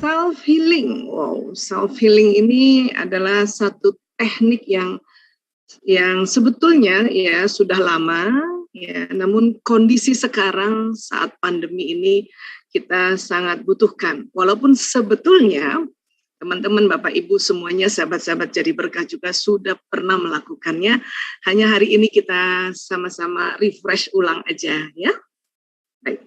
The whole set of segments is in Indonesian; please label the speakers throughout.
Speaker 1: Self healing. Wow, self healing ini adalah satu teknik yang sebetulnya ya sudah lama ya, namun kondisi sekarang saat pandemi ini kita sangat butuhkan. Walaupun sebetulnya teman-teman, Bapak Ibu semuanya, sahabat-sahabat Jadi Berkah juga sudah pernah melakukannya. Hanya hari ini kita sama-sama refresh ulang aja ya. Baik.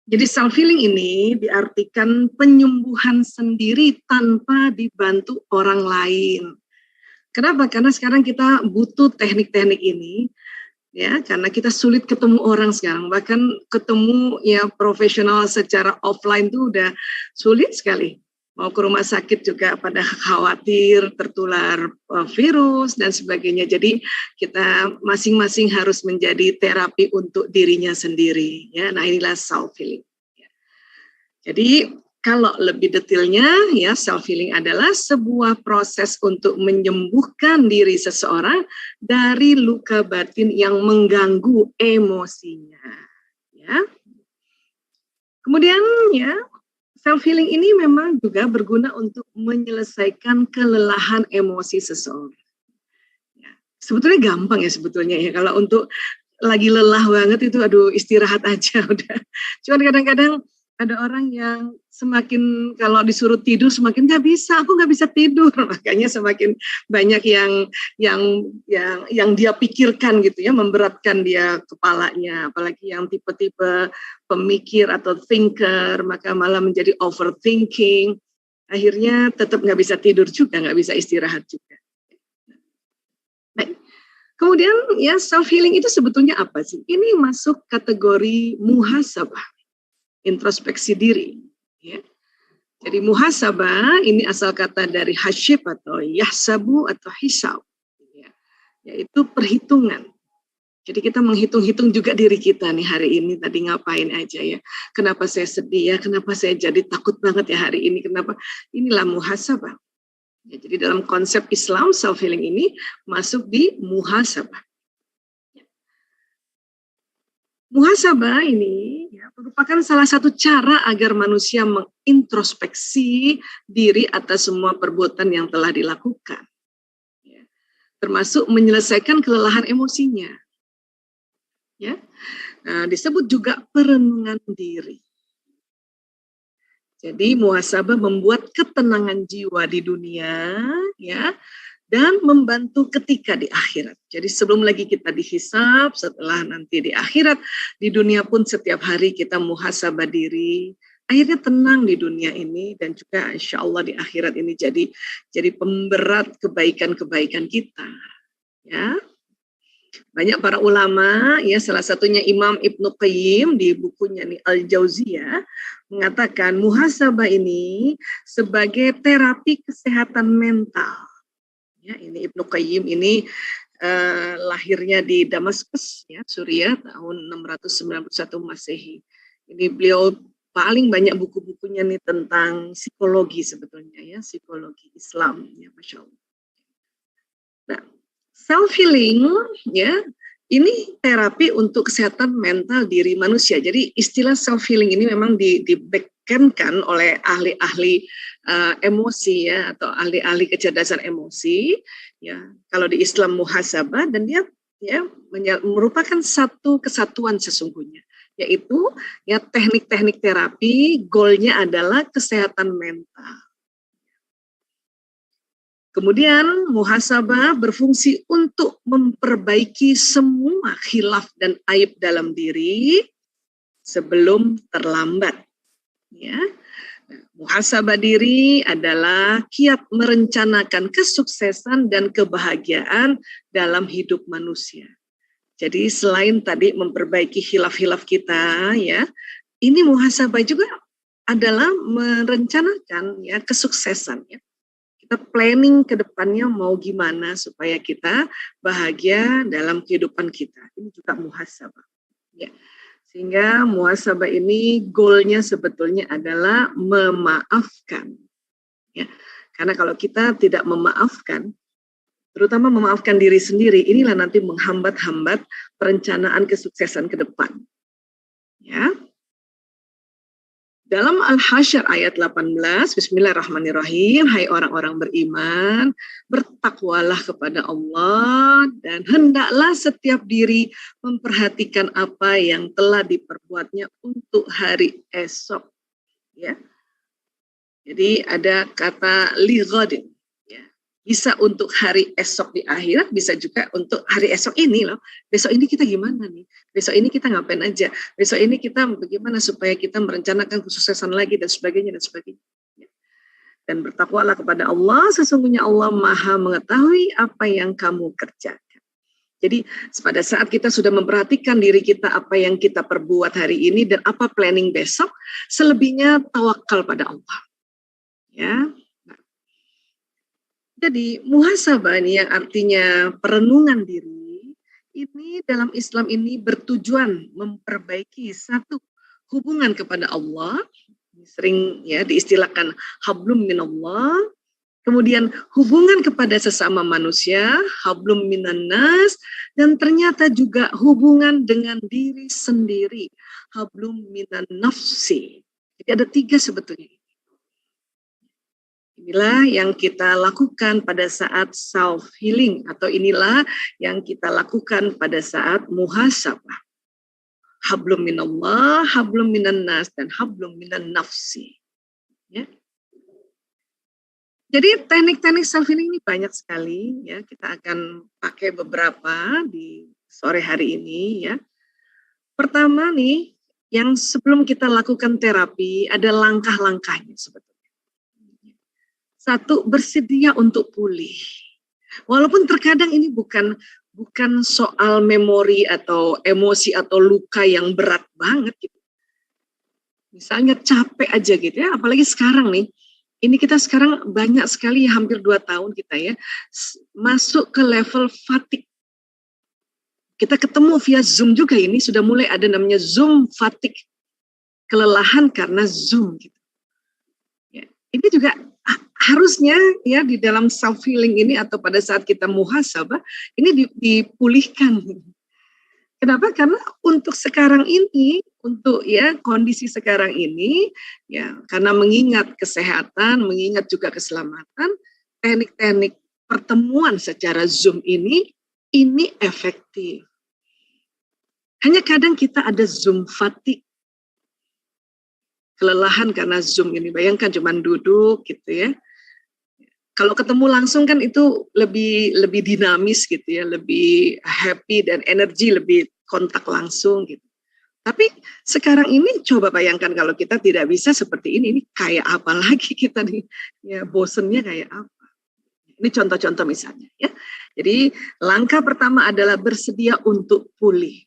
Speaker 1: Jadi self healing ini diartikan penyembuhan sendiri tanpa dibantu orang lain. Kenapa? Karena sekarang kita butuh teknik-teknik ini, ya, karena kita sulit ketemu orang sekarang. Bahkan ketemu ya profesional secara offline itu udah sulit sekali. Mau ke rumah sakit juga pada khawatir tertular virus dan sebagainya. Jadi kita masing-masing harus menjadi terapi untuk dirinya sendiri. Ya, nah inilah self healing. Jadi kalau lebih detailnya ya, self healing adalah sebuah proses untuk menyembuhkan diri seseorang dari luka batin yang mengganggu emosinya. Ya. Kemudian ya, self healing ini memang juga berguna untuk menyelesaikan kelelahan emosi seseorang. Ya, sebetulnya gampang ya sebetulnya ya, kalau untuk lagi lelah banget itu aduh istirahat aja udah. Cuman kadang-kadang ada orang yang semakin kalau disuruh tidur semakin nggak bisa, aku nggak bisa tidur, makanya semakin banyak yang dia pikirkan gitu ya, memberatkan dia kepalanya, apalagi yang tipe-tipe pemikir atau thinker, maka malah menjadi overthinking, akhirnya tetap nggak bisa tidur juga, nggak bisa istirahat juga. Baik. Kemudian ya self healing itu sebetulnya apa sih? Ini masuk kategori muhasabah, introspeksi diri. Ya. Jadi muhasabah ini asal kata dari hasyib atau yahsabu atau hisab, ya, yaitu perhitungan. Jadi kita menghitung-hitung juga diri kita nih hari ini tadi ngapain aja ya. Kenapa saya sedih ya, kenapa saya jadi takut banget ya hari ini, kenapa? Inilah muhasabah. Ya, jadi dalam konsep Islam self healing ini masuk di muhasabah. Muhasabah ini ya, merupakan salah satu cara agar manusia mengintrospeksi diri atas semua perbuatan yang telah dilakukan, ya, termasuk menyelesaikan kelelahan emosinya. Ya, nah, disebut juga perenungan diri. Jadi muhasabah membuat ketenangan jiwa di dunia, ya, dan membantu ketika di akhirat. Jadi sebelum lagi kita dihisab, setelah nanti di akhirat, di dunia pun setiap hari kita muhasabah diri, akhirnya tenang di dunia ini dan juga insya Allah di akhirat ini jadi pemberat kebaikan-kebaikan kita. Ya, banyak para ulama, ya salah satunya Imam Ibnu Qayyim di bukunya nih Al-Jauziyah mengatakan muhasabah ini sebagai terapi kesehatan mental. Ya, ini Ibnu Qayyim ini lahirnya di Damaskus, ya, Suriah tahun 691 Masehi. Ini beliau paling banyak buku-bukunya nih tentang psikologi sebetulnya ya, psikologi Islam ya, Masya Allah. Nah, self healing ya, ini terapi untuk kesehatan mental diri manusia. Jadi istilah self healing ini memang di-backend-kan oleh ahli-ahli emosi ya, atau ahli-ahli kecerdasan emosi ya. Kalau di Islam muhasabah, dan dia ya merupakan satu kesatuan sesungguhnya, yaitu ya teknik-teknik terapi, goalnya adalah kesehatan mental. Kemudian muhasabah berfungsi untuk memperbaiki semua khilaf dan aib dalam diri sebelum terlambat. Ya. Muhasabah diri adalah kiat merencanakan kesuksesan dan kebahagiaan dalam hidup manusia. Jadi selain tadi memperbaiki khilaf-khilaf kita, ya, ini muhasabah juga adalah merencanakan ya kesuksesan. Ya. Kita planning ke depannya mau gimana supaya kita bahagia dalam kehidupan kita. Ini juga muhasabah. Ya. Sehingga muhasabah ini goalnya sebetulnya adalah memaafkan. Ya. Karena kalau kita tidak memaafkan, terutama memaafkan diri sendiri, inilah nanti menghambat-hambat perencanaan kesuksesan ke depan. Ya. Dalam Al-Hasyr ayat 18, Bismillahirrahmanirrahim, hai orang-orang beriman, bertakwalah kepada Allah dan hendaklah setiap diri memperhatikan apa yang telah diperbuatnya untuk hari esok. Ya. Jadi ada kata lighadin. Bisa untuk hari esok di akhirat, bisa juga untuk hari esok ini loh. Besok ini kita gimana nih? Besok ini kita ngapain aja? Besok ini kita bagaimana supaya kita merencanakan kesuksesan lagi dan sebagainya dan sebagainya. Dan bertakwalah kepada Allah, sesungguhnya Allah Maha mengetahui apa yang kamu kerjakan. Jadi pada saat kita sudah memperhatikan diri kita, apa yang kita perbuat hari ini dan apa planning besok, selebihnya tawakal pada Allah. Ya. Jadi muhasabah ini yang artinya perenungan diri, ini dalam Islam ini bertujuan memperbaiki satu hubungan kepada Allah, sering ya diistilahkan hablum minallah, kemudian hubungan kepada sesama manusia, hablum minan nas, dan ternyata juga hubungan dengan diri sendiri, hablum minan nafsi. Jadi ada 3 sebetulnya. Inilah yang kita lakukan pada saat self-healing, atau inilah yang kita lakukan pada saat muhasabah. Hablum minallah, hablum minan nas, dan hablum minan nafsi. Ya. Jadi teknik-teknik self-healing ini banyak sekali. Ya. Kita akan pakai beberapa di sore hari ini. Ya. Pertama nih, yang sebelum kita lakukan terapi, ada langkah-langkahnya sebetulnya. 1, bersedia untuk pulih. Walaupun terkadang ini bukan soal memori atau emosi atau luka yang berat banget gitu. Misalnya capek aja gitu ya, apalagi sekarang nih. Ini kita sekarang banyak sekali, hampir 2 tahun kita ya, masuk ke level fatigue. Kita ketemu via Zoom juga, ini sudah mulai ada namanya Zoom fatigue. Kelelahan karena Zoom gitu. Ya, ini juga harusnya ya di dalam self healing ini atau pada saat kita muhasabah ini dipulihkan. Kenapa? Karena untuk sekarang ini, untuk ya kondisi sekarang ini ya, karena mengingat kesehatan, mengingat juga keselamatan, teknik-teknik pertemuan secara Zoom ini efektif. Hanya kadang kita ada Zoom fatigue. Kelelahan karena Zoom ini, bayangkan cuma duduk gitu ya. Kalau ketemu langsung kan itu lebih dinamis gitu ya, lebih happy dan energi lebih kontak langsung gitu. Tapi sekarang ini coba bayangkan kalau kita tidak bisa seperti ini kayak apa lagi kita nih? Ya bosennya kayak apa? Ini contoh-contoh misalnya ya. Jadi langkah pertama adalah bersedia untuk pulih.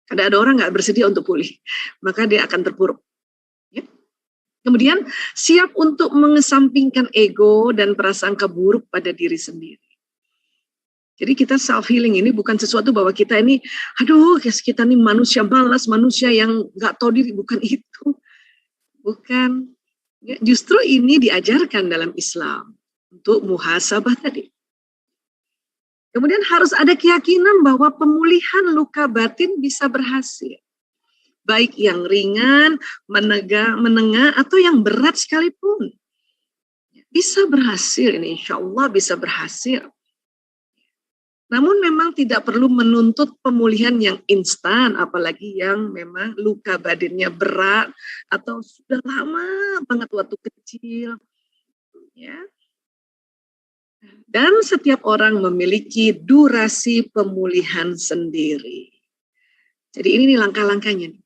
Speaker 1: Ada orang nggak bersedia untuk pulih, maka dia akan terpuruk. Ya. Kemudian siap untuk mengesampingkan ego dan prasangka buruk pada diri sendiri. Jadi kita self healing ini bukan sesuatu bahwa kita ini, aduh, kita ini manusia malas, manusia yang nggak tahu diri, bukan itu, bukan. Ya, justru ini diajarkan dalam Islam untuk muhasabah tadi. Kemudian harus ada keyakinan bahwa pemulihan luka batin bisa berhasil. Baik yang ringan, menengah, atau yang berat sekalipun. Bisa berhasil, ini insya Allah bisa berhasil. Namun memang tidak perlu menuntut pemulihan yang instan, apalagi yang memang luka batinnya berat, atau sudah lama banget waktu kecil. Ya. Dan setiap orang memiliki durasi pemulihan sendiri. Jadi ini nih langkah-langkahnya.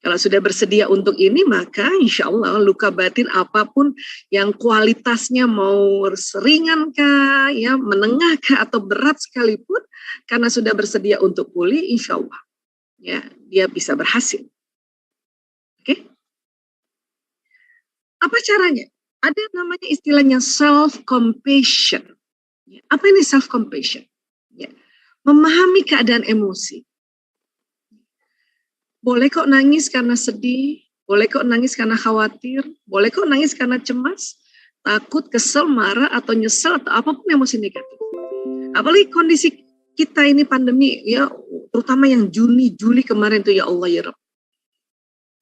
Speaker 1: Kalau sudah bersedia untuk ini, maka insya Allah luka batin apapun yang kualitasnya mau ringan kah, ya, menengah kah, atau berat sekalipun, karena sudah bersedia untuk pulih, insya Allah ya, dia bisa berhasil. Oke? Apa caranya? Ada namanya istilahnya self-compassion. Apa ini self-compassion? Ya. Memahami keadaan emosi. Boleh kok nangis karena sedih, boleh kok nangis karena khawatir, boleh kok nangis karena cemas, takut, kesel, marah, atau nyesel, atau apapun emosi negatif. Apalagi kondisi kita ini pandemi, ya terutama yang Juni, Juli kemarin tuh, ya Allah ya Rabb.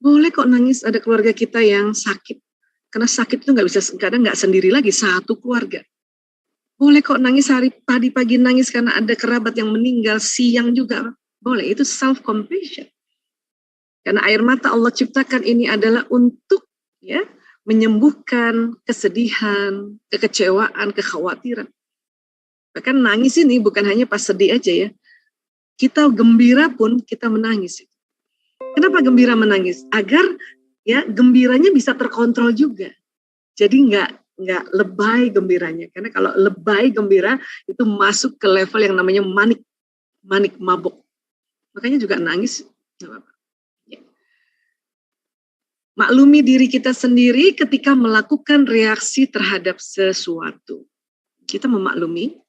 Speaker 1: Boleh kok nangis, ada keluarga kita yang sakit. Karena sakit itu kadang nggak sendiri lagi, satu keluarga. Boleh kok nangis tadi pagi nangis karena ada kerabat yang meninggal, siang juga boleh. Itu self compassion. Karena air mata Allah ciptakan ini adalah untuk ya menyembuhkan kesedihan, kekecewaan, kekhawatiran. Bahkan nangis ini bukan hanya pas sedih aja ya. Kita gembira pun kita menangis. Kenapa gembira menangis? Agar ya gembiranya bisa terkontrol juga. Jadi nggak lebay gembiranya. Karena kalau lebay gembira itu masuk ke level yang namanya manik mabuk. Makanya juga nangis. Ya. Maklumi diri kita sendiri ketika melakukan reaksi terhadap sesuatu. Kita memaklumi.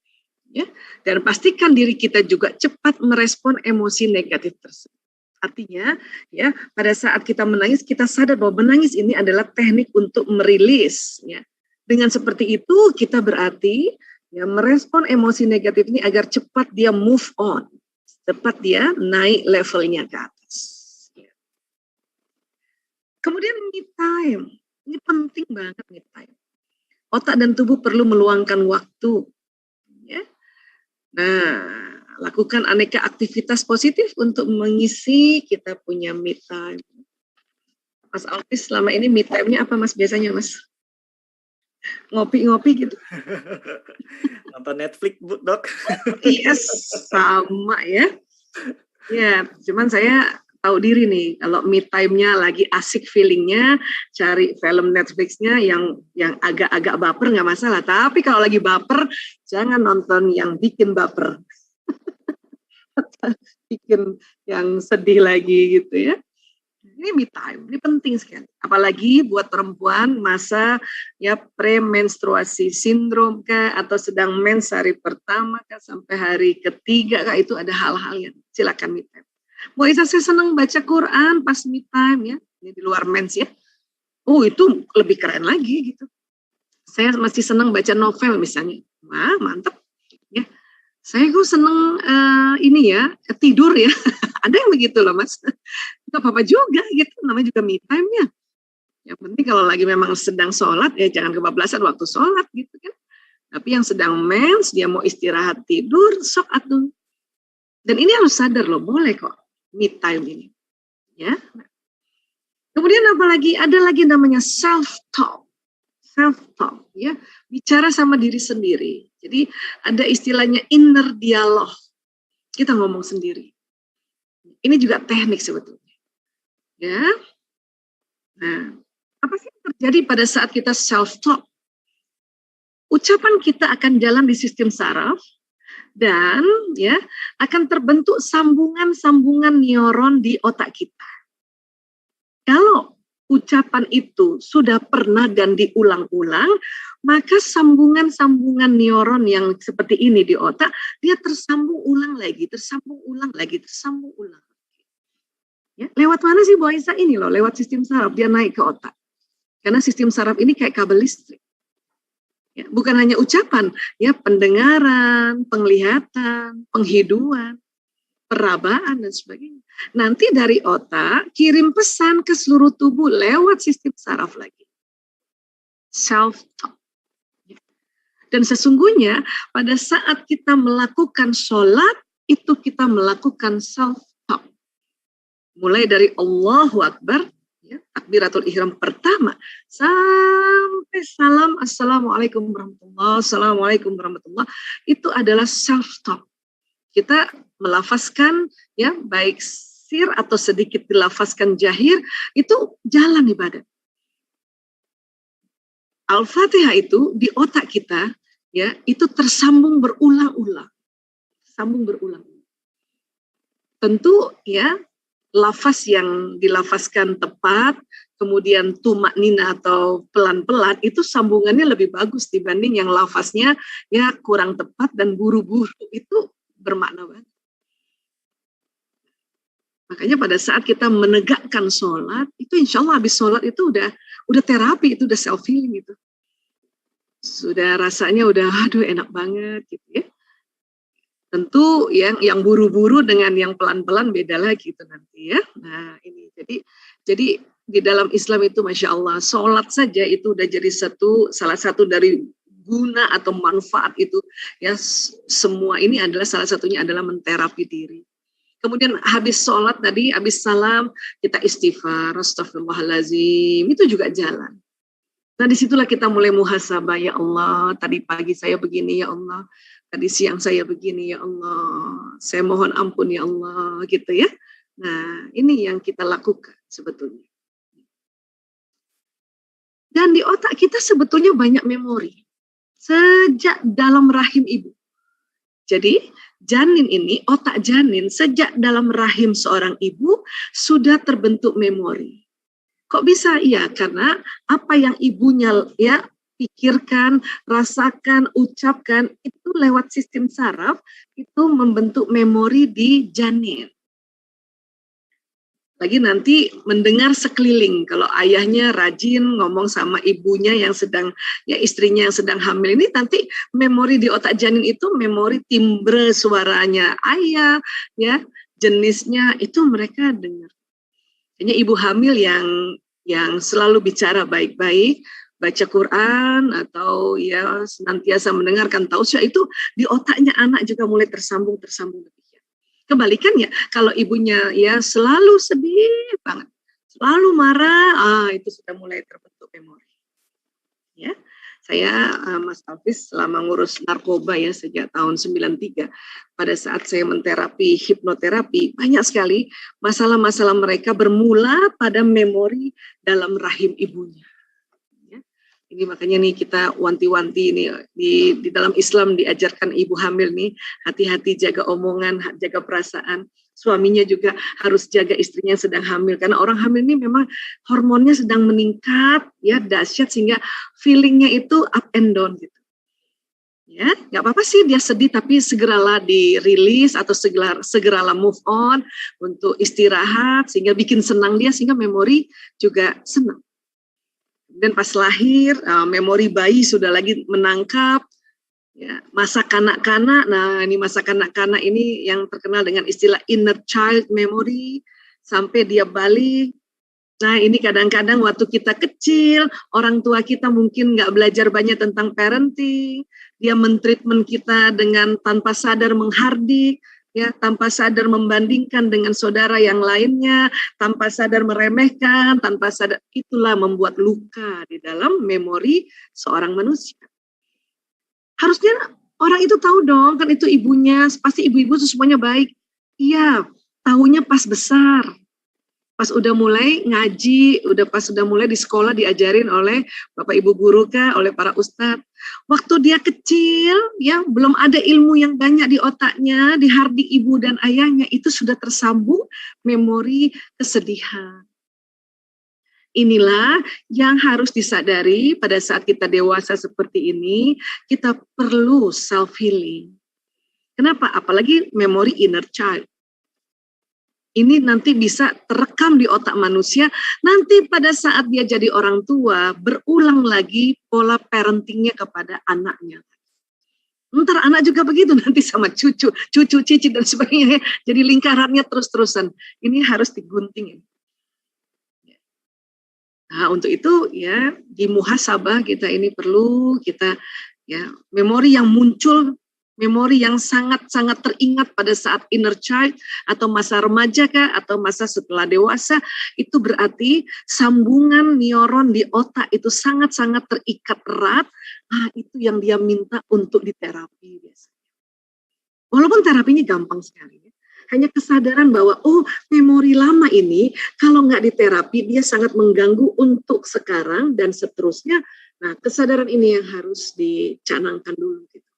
Speaker 1: Ya, dan pastikan diri kita juga cepat merespon emosi negatif tersebut. Artinya, ya pada saat kita menangis, kita sadar bahwa menangis ini adalah teknik untuk merilis. Ya. Dengan seperti itu, kita berarti ya merespon emosi negatif ini agar cepat dia move on, cepat dia naik levelnya ke atas. Ya. Kemudian me time, ini penting banget me time. Otak dan tubuh perlu meluangkan waktu. Ya. Nah, lakukan aneka aktivitas positif untuk mengisi kita punya me time. Mas Alvis selama ini me time-nya apa Mas biasanya Mas? Ngopi-ngopi gitu?
Speaker 2: Nonton Netflix Dok?
Speaker 1: Yes, sama ya. Ya, cuman saya tahu diri nih, kalau me time-nya lagi asik feelingnya, cari film Netflix-nya yang agak-agak baper nggak masalah. Tapi kalau lagi baper, jangan nonton yang bikin baper. Bikin yang sedih lagi gitu ya. Ini me time, ini penting sekali. Apalagi buat perempuan masa ya premenstruasi sindrom kah, atau sedang mens hari pertama kah, sampai hari ketiga kah, itu ada hal-hal yang silakan me time. Bu Isa, saya senang baca Quran pas me time ya, ini di luar mens ya. Oh itu lebih keren lagi gitu. Saya masih senang baca novel misalnya, wah mantep ya. Saya kok senang ini ya tidur ya, ada yang begitu loh Mas. Gak apa-apa juga gitu, namanya juga me time ya. Yang penting kalau lagi memang sedang sholat ya jangan kebablasan waktu sholat gitu kan. Tapi yang sedang mens, dia mau istirahat tidur, sok atuh. Dan ini harus sadar loh, boleh kok me time ini, ya. Kemudian apalagi ada lagi namanya self talk, ya, bicara sama diri sendiri. Jadi ada istilahnya inner dialog, kita ngomong sendiri. Ini juga teknik sebetulnya, ya. Nah, apa sih yang terjadi pada saat kita self talk? Ucapan kita akan jalan di sistem saraf. Dan ya akan terbentuk sambungan-sambungan neuron di otak kita. Kalau ucapan itu sudah pernah dan diulang-ulang, maka sambungan-sambungan neuron yang seperti ini di otak, dia tersambung ulang lagi, tersambung ulang lagi, tersambung ulang lagi. Ya, lewat mana sih Bu Aisyah? Ini loh, lewat sistem saraf, dia naik ke otak. Karena sistem saraf ini kayak kabel listrik. Ya, bukan hanya ucapan, ya pendengaran, penglihatan, penghiduan, perabaan dan sebagainya. Nanti dari otak kirim pesan ke seluruh tubuh lewat sistem saraf lagi. Self-talk. Dan sesungguhnya pada saat kita melakukan sholat, itu kita melakukan self-talk. Mulai dari Allahu Akbar, ya, takbiratul ihram pertama sampai salam assalamualaikum warahmatullahi, assalamualaikum warahmatullahi, itu adalah self talk. Kita melafazkan ya baik sir atau sedikit dilafazkan jahir, itu jalan ibadah. Al-Fatihah itu di otak kita ya itu tersambung berulang-ulang, sambung berulang-ulang. Tentu ya lafaz yang dilafazkan tepat, kemudian tumaknina atau pelan-pelan, itu sambungannya lebih bagus dibanding yang lafaznya ya kurang tepat dan buru-buru, itu bermakna banget. Makanya pada saat kita menegakkan sholat, itu insya Allah habis sholat itu udah terapi, itu udah self healing itu. Sudah rasanya udah aduh enak banget gitu ya. Tentu yang buru-buru dengan yang pelan-pelan beda lagi itu nanti ya. Nah ini jadi di dalam Islam itu Masya Allah, sholat saja itu udah jadi salah satu dari guna atau manfaat itu ya, semua ini adalah salah satunya adalah menterapi diri. Kemudian habis sholat tadi, habis salam kita istighfar, astagfirullahalazim, itu juga jalan. Nah disitulah kita mulai muhasabah, ya Allah tadi pagi saya begini ya Allah, tadi siang saya begini ya Allah, saya mohon ampun ya Allah gitu ya. Nah ini yang kita lakukan sebetulnya. Dan di otak kita sebetulnya banyak memori sejak dalam rahim ibu. Jadi janin ini, otak janin sejak dalam rahim seorang ibu sudah terbentuk memori. Kok bisa? Ya karena apa yang ibunya ya pikirkan, rasakan, ucapkan itu lewat sistem saraf itu membentuk memori di janin. Lagi nanti mendengar sekeliling, kalau ayahnya rajin ngomong sama ibunya yang sedang, ya istrinya yang sedang hamil ini, nanti memori di otak janin itu memori timbre suaranya ayah, ya jenisnya itu mereka dengar. Hanya ibu hamil yang selalu bicara baik-baik, baca Quran atau ya senantiasa mendengarkan tausiah itu di otaknya anak juga mulai tersambung. Kebalikannya, kalau ibunya ya selalu sedih banget, selalu marah, itu sudah mulai terbentuk memori. Ya, saya Mas Alvis selama ngurus narkoba ya sejak tahun 93, pada saat saya menterapi hipnoterapi, banyak sekali masalah-masalah mereka bermula pada memori dalam rahim ibunya. Ini makanya nih kita wanti-wanti ini di dalam Islam diajarkan ibu hamil nih hati-hati jaga omongan, jaga perasaan. Suaminya juga harus jaga istrinya yang sedang hamil karena orang hamil ini memang hormonnya sedang meningkat ya dahsyat sehingga feelingnya itu up and down gitu. Ya, nggak apa-apa sih dia sedih tapi segeralah dirilis atau segeralah move on untuk istirahat sehingga bikin senang dia sehingga memori juga senang. Dan pas lahir, memori bayi sudah lagi menangkap, ya, masa kanak-kanak. Nah, ini masa kanak-kanak ini yang terkenal dengan istilah inner child memory, sampai dia balik. Nah, ini kadang-kadang waktu kita kecil, orang tua kita mungkin nggak belajar banyak tentang parenting, dia mentreatment kita dengan tanpa sadar menghardik, ya, tanpa sadar membandingkan dengan saudara yang lainnya, tanpa sadar meremehkan, tanpa sadar, itulah membuat luka di dalam memori seorang manusia. Harusnya orang itu tahu dong, kan itu ibunya, pasti ibu-ibu semuanya baik. Iya, tahunya pas besar. Pas udah mulai ngaji, pas udah mulai di sekolah diajarin oleh Bapak Ibu guru kah, oleh para ustadz. Waktu dia kecil, ya belum ada ilmu yang banyak di otaknya, di hardik ibu dan ayahnya, itu sudah tersambung memori kesedihan. Inilah yang harus disadari pada saat kita dewasa seperti ini, kita perlu self-healing. Kenapa? Apalagi memori inner child. Ini nanti bisa terekam di otak manusia, nanti pada saat dia jadi orang tua, berulang lagi pola parentingnya kepada anaknya. Ntar anak juga begitu nanti sama cucu, cicit dan sebagainya. Jadi lingkarannya terus-terusan. Ini harus digunting. Nah untuk itu ya di muhasabah kita ini perlu kita ya memori yang muncul, memori yang sangat-sangat teringat pada saat inner child atau masa remaja kah atau masa setelah dewasa, itu berarti sambungan neuron di otak itu sangat-sangat terikat erat. Nah, itu yang dia minta untuk diterapi biasanya. Walaupun terapinya gampang sekali. Hanya kesadaran bahwa memori lama ini kalau nggak diterapi dia sangat mengganggu untuk sekarang dan seterusnya. Nah, kesadaran ini yang harus dicanangkan dulu gitu.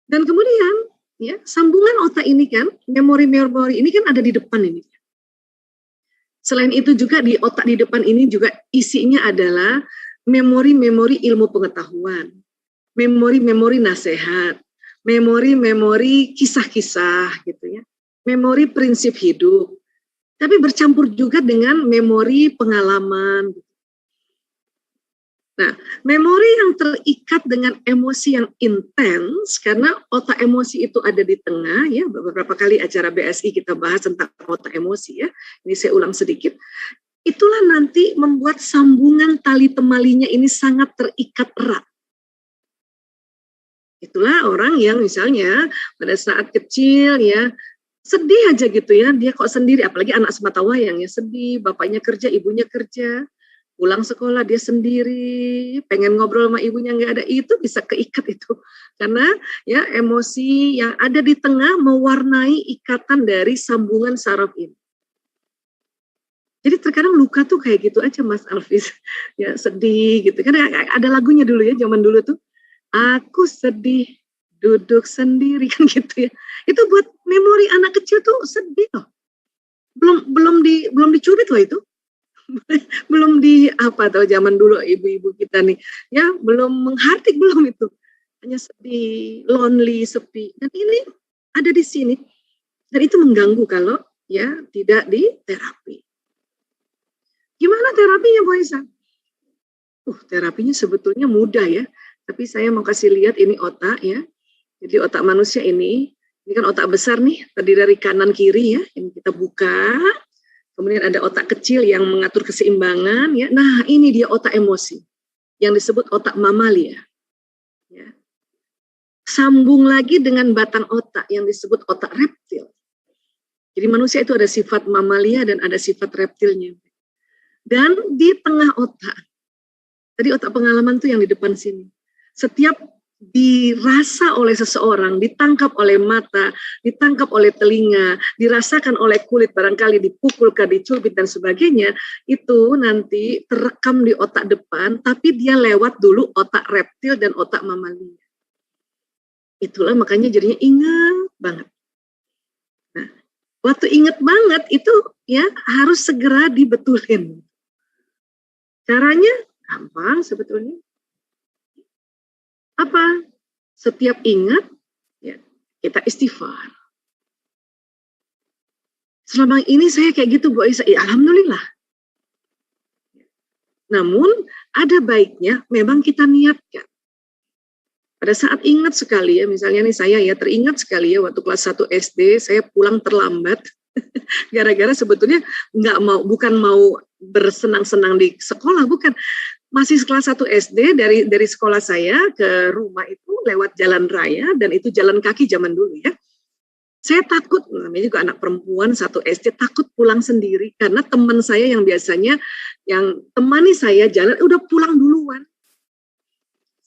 Speaker 1: Dan kemudian ya sambungan otak ini kan, memori-memori ini kan ada di depan ini. Selain itu juga di otak di depan ini juga isinya adalah memori-memori ilmu pengetahuan, memori-memori nasihat, memori-memori kisah-kisah gitu ya, memori prinsip hidup. Tapi bercampur juga dengan memori pengalaman. Nah, memori yang terikat dengan emosi yang intens, karena otak emosi itu ada di tengah, ya, beberapa kali acara BSI kita bahas tentang otak emosi, ya. Ini saya ulang sedikit. Itulah nanti membuat sambungan tali temalinya ini sangat terikat erat. Itulah orang yang misalnya pada saat kecil, ya, sedih aja gitu, ya, dia kok sendiri, apalagi anak sematawayang, ya, sedih, bapaknya kerja, ibunya kerja, pulang sekolah dia sendiri, pengen ngobrol sama ibunya nggak ada, itu bisa keikat itu. Karena ya emosi yang ada di tengah mewarnai ikatan dari sambungan saraf ini. Jadi terkadang luka tuh kayak gitu aja Mas Alvis, ya sedih gitu. Kan ada lagunya dulu ya, zaman dulu tuh, aku sedih duduk sendiri kan gitu ya. Itu buat memori anak kecil tuh sedih loh. Belum dicubit loh itu. Belum di apa tahu zaman dulu ibu-ibu kita nih, ya belum menghardik, belum itu, hanya sedih, lonely, sepi, dan ini ada di sini, dan itu mengganggu kalau ya tidak di terapi. Gimana terapinya Bu Aisyah? Terapinya sebetulnya mudah ya, tapi saya mau kasih lihat ini otak ya. Jadi otak manusia ini kan otak besar nih, terdiri dari kanan kiri ya, ini kita buka. Kemudian ada otak kecil yang mengatur keseimbangan, ya. Nah, ini dia otak emosi yang disebut otak mamalia. Ya. Sambung lagi dengan batang otak yang disebut otak reptil. Jadi manusia itu ada sifat mamalia dan ada sifat reptilnya. Dan di tengah otak, tadi otak pengalaman tuh yang di depan sini. Setiap dirasa oleh seseorang, ditangkap oleh mata, ditangkap oleh telinga, dirasakan oleh kulit, barangkali dipukulkan, dicubit dan sebagainya, itu nanti terekam di otak depan, tapi dia lewat dulu otak reptil dan otak mamalia. Itulah makanya jadinya ingat banget. Nah, waktu ingat banget itu ya harus segera dibetulin. Caranya gampang sebetulnya. Apa? Setiap ingat, ya, kita istighfar. Selama ini saya kayak gitu Bu Aisyah, ya alhamdulillah. Namun ada baiknya memang kita niatkan. Pada saat ingat sekali ya, misalnya nih saya ya teringat sekali ya waktu kelas 1 SD saya pulang terlambat. Gara-gara sebetulnya bukan mau bersenang-senang di sekolah, bukan. Masih kelas 1 SD dari sekolah saya ke rumah itu lewat jalan raya dan itu jalan kaki zaman dulu ya. Saya takut, namanya juga anak perempuan 1 SD, takut pulang sendiri karena teman saya yang biasanya yang temani saya jalan udah pulang duluan.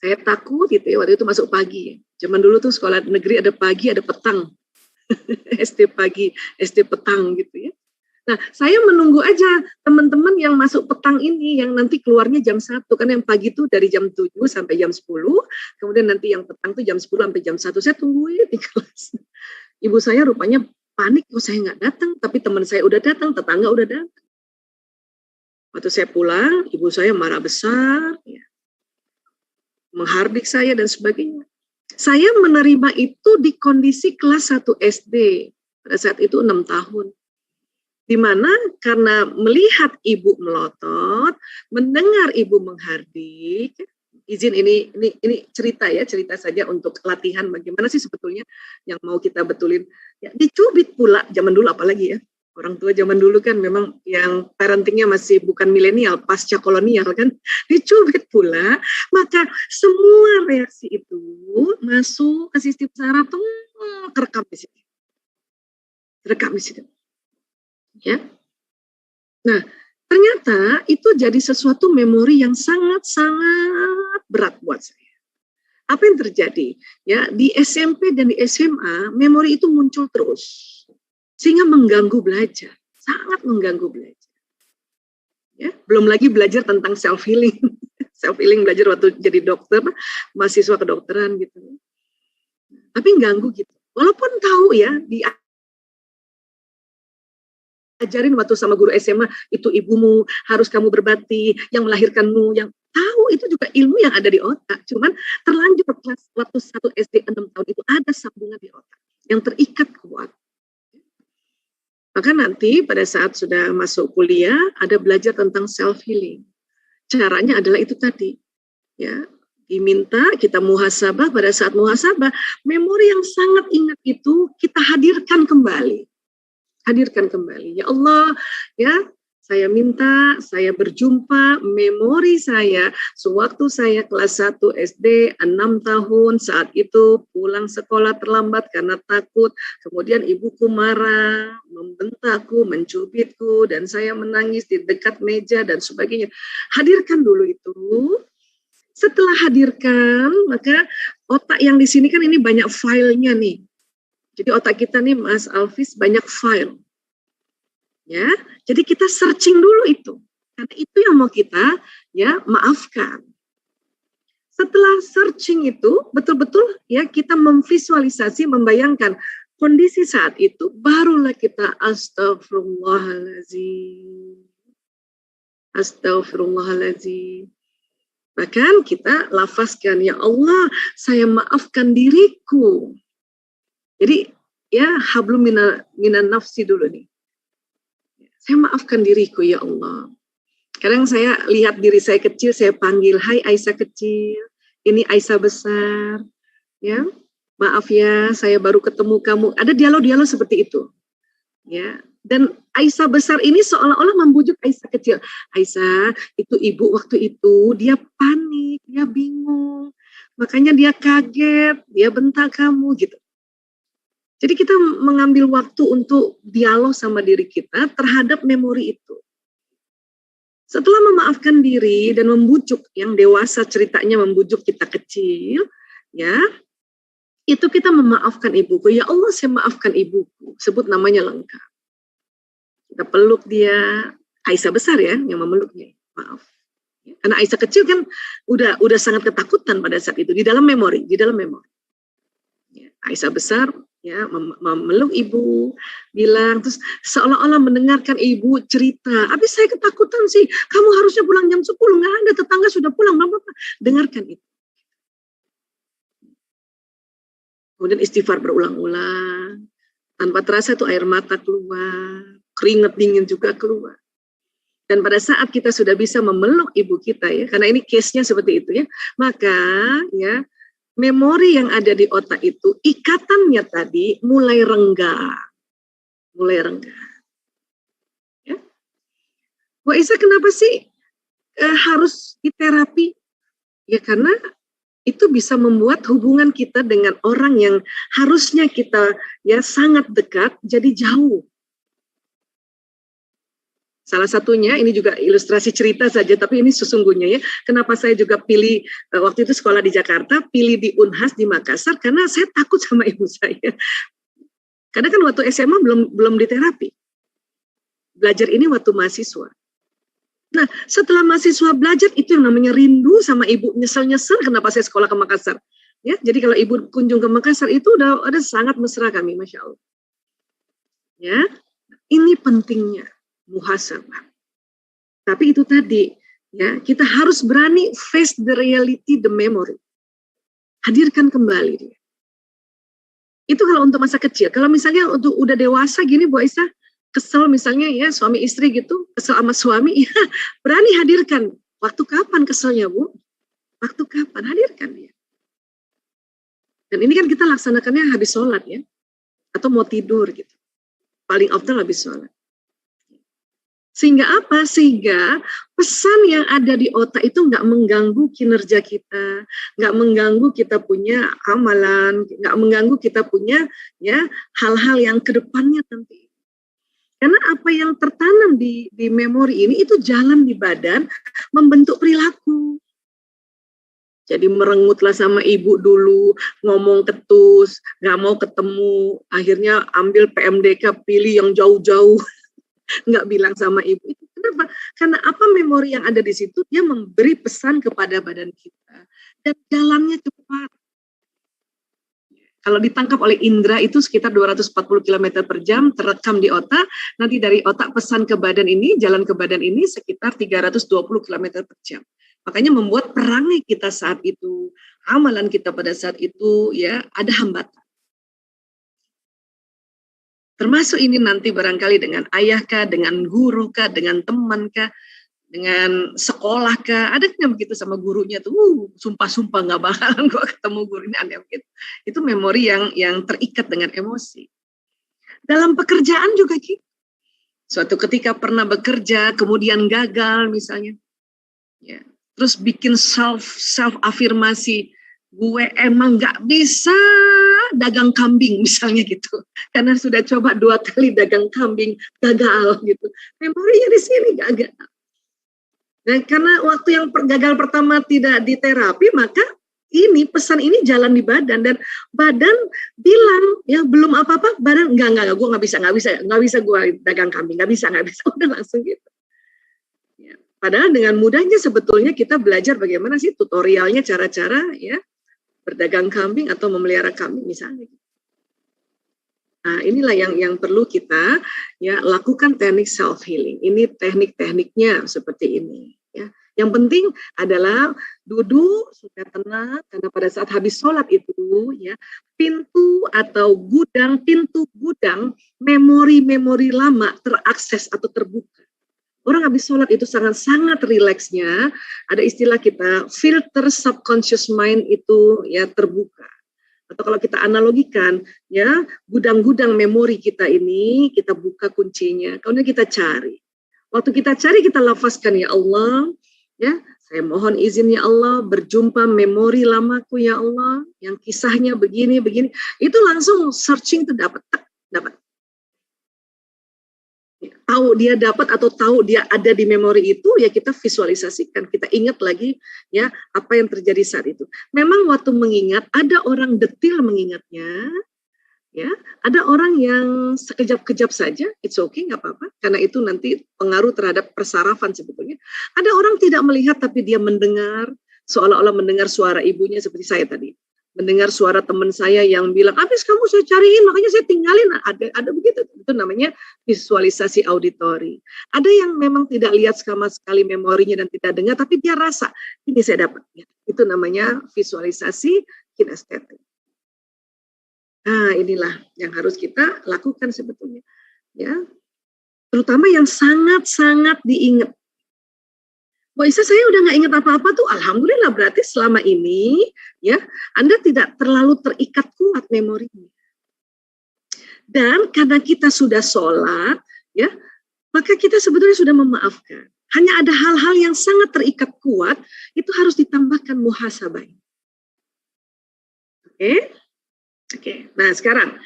Speaker 1: Saya takut gitu ya, waktu itu masuk pagi. Zaman dulu tuh sekolah negeri ada pagi, ada petang. SD pagi, SD petang gitu ya. Nah, saya menunggu aja teman-teman yang masuk petang ini, yang nanti keluarnya jam 1, kan yang pagi itu dari jam 7 sampai jam 10, kemudian nanti yang petang itu jam 10 sampai jam 1, saya tungguin di kelas. Ibu saya rupanya panik, kok saya nggak datang, tapi teman saya udah datang, tetangga udah datang. Waktu saya pulang, ibu saya marah besar, ya, menghardik saya dan sebagainya. Saya menerima itu di kondisi kelas 1 SD, pada saat itu 6 tahun. Di mana karena melihat ibu melotot, mendengar ibu menghardik, izin ini cerita ya, cerita saja untuk latihan bagaimana sih sebetulnya yang mau kita betulin. Ya, dicubit pula zaman dulu apalagi ya. Orang tua zaman dulu kan memang yang parentingnya masih bukan milenial, pasca kolonial kan, dicubit pula, maka semua reaksi itu masuk ke sistem saraf tuh kerekam di situ. Rekam di situ. Ya. Nah, ternyata itu jadi sesuatu memori yang sangat-sangat berat buat saya. Apa yang terjadi? Ya, di SMP dan di SMA, memori itu muncul terus. Sehingga mengganggu belajar, sangat mengganggu belajar. Ya, belum lagi belajar tentang self healing. Self healing belajar waktu jadi dokter, mahasiswa kedokteran gitu. Tapi ganggu gitu. Walaupun tahu ya di ajarin waktu sama guru SMA, itu ibumu, harus kamu berbakti, yang melahirkanmu, yang tahu itu juga ilmu yang ada di otak. Cuman terlanjur kelas waktu 1 SD 6 tahun itu ada sambungan di otak yang terikat kuat. Maka nanti pada saat sudah masuk kuliah, ada belajar tentang self-healing. Caranya adalah itu tadi, ya, diminta kita muhasabah. Pada saat muhasabah, memori yang sangat ingat itu kita hadirkan kembali. Ya Allah, ya, saya minta saya berjumpa memori saya sewaktu saya kelas 1 SD 6 tahun, saat itu pulang sekolah terlambat karena takut, kemudian ibuku marah, membentakku, mencubitku, dan saya menangis di dekat meja dan sebagainya. Hadirkan dulu itu. Setelah hadirkan, maka otak yang di sini kan ini banyak filenya nih. Jadi otak kita nih, Mas Alvis, banyak file. Ya, jadi kita searching dulu itu. Karena itu yang mau kita ya maafkan. Setelah searching itu betul-betul ya kita memvisualisasi, membayangkan kondisi saat itu, barulah kita astagfirullahaladzim. Astagfirullahaladzim. Bahkan kita lafazkan, ya Allah, saya maafkan diriku. Jadi ya hablum minan nafsi dulu nih. Saya maafkan diriku, ya Allah. Kadang saya lihat diri saya kecil, saya panggil, hai Aisyah kecil, ini Aisyah besar, ya. Maaf ya, saya baru ketemu kamu. Ada dialog-dialog seperti itu, ya. Dan Aisyah besar ini seolah-olah membujuk Aisyah kecil. Aisyah, itu ibu waktu itu dia panik, dia bingung, makanya dia kaget, dia bentak kamu gitu. Jadi kita mengambil waktu untuk dialog sama diri kita terhadap memori itu. Setelah memaafkan diri dan membujuk, yang dewasa ceritanya membujuk kita kecil, ya, itu kita memaafkan ibuku. Ya Allah, saya maafkan ibuku. Sebut namanya lengkap. Kita peluk dia. Aisyah besar ya yang memeluknya. Maaf. Karena Aisyah kecil kan udah sangat ketakutan pada saat itu di dalam memori. Ya, Aisyah besar ya memeluk ibu, bilang, terus seolah-olah mendengarkan ibu cerita, habis saya ketakutan sih, kamu harusnya pulang jam 10, nggak ada, tetangga sudah pulang, Bapak. Dengarkan itu. Kemudian istighfar berulang-ulang, tanpa terasa itu air mata keluar, keringat dingin juga keluar. Dan pada saat kita sudah bisa memeluk ibu kita ya, karena ini case-nya seperti itu ya, maka ya memori yang ada di otak itu, ikatannya tadi mulai renggang. Ya. Bu Isa, kenapa sih harus diterapi? Ya karena itu bisa membuat hubungan kita dengan orang yang harusnya kita ya sangat dekat, jadi jauh. Salah satunya, ini juga ilustrasi cerita saja, tapi ini sesungguhnya ya, kenapa saya juga pilih, waktu itu sekolah di Jakarta, pilih di Unhas di Makassar, karena saya takut sama ibu saya. Karena kan waktu SMA belum diterapi. Belajar ini waktu mahasiswa. Nah, setelah mahasiswa belajar, itu yang namanya rindu sama ibu, nyesel-nyesel kenapa saya sekolah ke Makassar. Ya, jadi kalau ibu kunjung ke Makassar, itu udah ada sangat mesra kami, Masya Allah. Ya, ini pentingnya muhasabah. Tapi itu tadi, ya, kita harus berani face the reality, the memory. Hadirkan kembali dia. Itu kalau untuk masa kecil. Kalau misalnya untuk udah dewasa gini, Bu Aisyah, kesel misalnya ya suami istri gitu, kesel sama suami, ya berani hadirkan. Waktu kapan keselnya, Bu? Waktu kapan? Hadirkan dia. Dan ini kan kita laksanakannya habis sholat ya, atau mau tidur gitu. Paling optimal habis sholat. Sehingga apa? Sehingga pesan yang ada di otak itu nggak mengganggu kinerja kita, nggak mengganggu kita punya amalan, nggak mengganggu kita punya ya hal-hal yang kedepannya nanti. Karena apa yang tertanam di memori ini itu jalan di badan, membentuk perilaku. Jadi merengutlah sama ibu dulu, ngomong ketus, nggak mau ketemu, akhirnya ambil PMDK, pilih yang jauh-jauh. Nggak bilang sama ibu itu. Kenapa? Karena apa memori yang ada di situ, dia memberi pesan kepada badan kita. Dan jalannya cepat. Kalau ditangkap oleh indera itu sekitar 240 km per jam, terekam di otak. Nanti dari otak pesan ke badan ini, jalan ke badan ini sekitar 320 km per jam. Makanya membuat perangai kita saat itu, amalan kita pada saat itu, ya ada hambatan. Termasuk ini nanti barangkali dengan ayah kah, dengan guru kah, dengan teman kah, dengan sekolah kah, ada yang begitu sama gurunya tuh, sumpah-sumpah nggak bakalan kok ketemu guru ini, aneh begitu. Itu memori yang terikat dengan emosi. Dalam pekerjaan juga gitu. Suatu ketika pernah bekerja, kemudian gagal misalnya, ya, terus bikin self afirmasi, gue emang nggak bisa dagang kambing misalnya gitu, karena sudah coba 2 kali dagang kambing gagal gitu. Memorinya di sini gagal. Dan karena waktu yang gagal pertama tidak diterapi, maka ini pesan ini jalan di badan, dan badan bilang ya belum apa-apa, badan enggak, gue nggak bisa gue dagang kambing, nggak bisa, udah langsung gitu. Ya. Padahal dengan mudahnya sebetulnya kita belajar bagaimana sih tutorialnya, cara-cara ya berdagang kambing atau memelihara kambing misalnya. Nah, inilah yang perlu kita ya lakukan, teknik self healing. Ini teknik-tekniknya seperti ini ya. Yang penting adalah duduk sudah tenang, karena pada saat habis sholat itu ya pintu gudang memori-memori lama terakses atau terbuka. Orang habis sholat itu sangat-sangat rileksnya, ada istilah kita filter subconscious mind itu ya terbuka. Atau kalau kita analogikan, ya gudang-gudang memori kita ini, kita buka kuncinya, kemudian kita cari. Waktu kita cari, kita lafazkan, ya Allah, ya saya mohon izin ya Allah, berjumpa memori lamaku ya Allah, yang kisahnya begini, itu langsung searching itu dapat. Tahu dia dapat atau tahu dia ada di memori itu, ya kita visualisasikan, kita ingat lagi ya apa yang terjadi saat itu. Memang waktu mengingat ada orang detil mengingatnya, ya ada orang yang sekejap-kejap saja, it's okay, nggak apa-apa, karena itu nanti pengaruh terhadap persarafan sebetulnya. Ada orang tidak melihat tapi dia mendengar, seolah-olah mendengar suara ibunya seperti saya tadi. Mendengar suara teman saya yang bilang, habis kamu saya cariin, makanya saya tinggalin. Ada begitu, itu namanya visualisasi auditori. Ada yang memang tidak lihat sama sekali memorinya dan tidak dengar, tapi dia rasa, ini saya dapat. Ya, itu namanya visualisasi kinestetik. Nah, inilah yang harus kita lakukan sebetulnya. Ya, terutama yang sangat-sangat diingat. Mbak Isa, saya udah nggak ingat apa-apa tuh, alhamdulillah, berarti selama ini ya Anda tidak terlalu terikat kuat memorinya. Dan karena kita sudah sholat, ya, maka kita sebetulnya sudah memaafkan. Hanya ada hal-hal yang sangat terikat kuat, itu harus ditambahkan muhasabah. Oke. Nah sekarang